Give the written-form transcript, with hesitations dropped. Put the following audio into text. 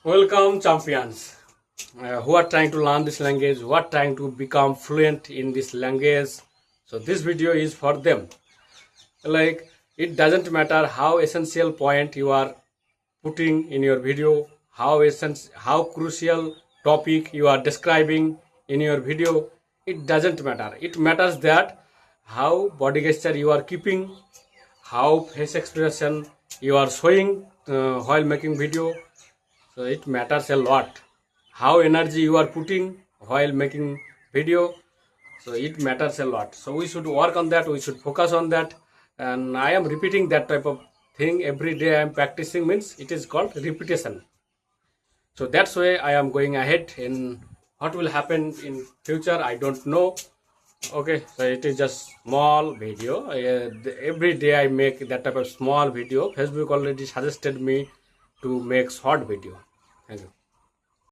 Welcome, champions who are trying to learn this language, who are trying to become fluent in this language. So this video is for them. Like, it doesn't matter how essential point you are putting in your video, how crucial topic you are describing in your video. It doesn't matter. It matters that how body gesture you are keeping, how face expression you are showing while making video. So it matters a lot how energy you are putting while making video. So it matters a lot. So we should work on that, we should focus on that. And I am repeating that type of thing every day. I am practicing, means it is called repetition. So that's why I am going ahead. In what will happen in future, I don't know. Okay, so it is just small video. Every day I make that type of small video. Facebook already suggested me to make short video. Thank you.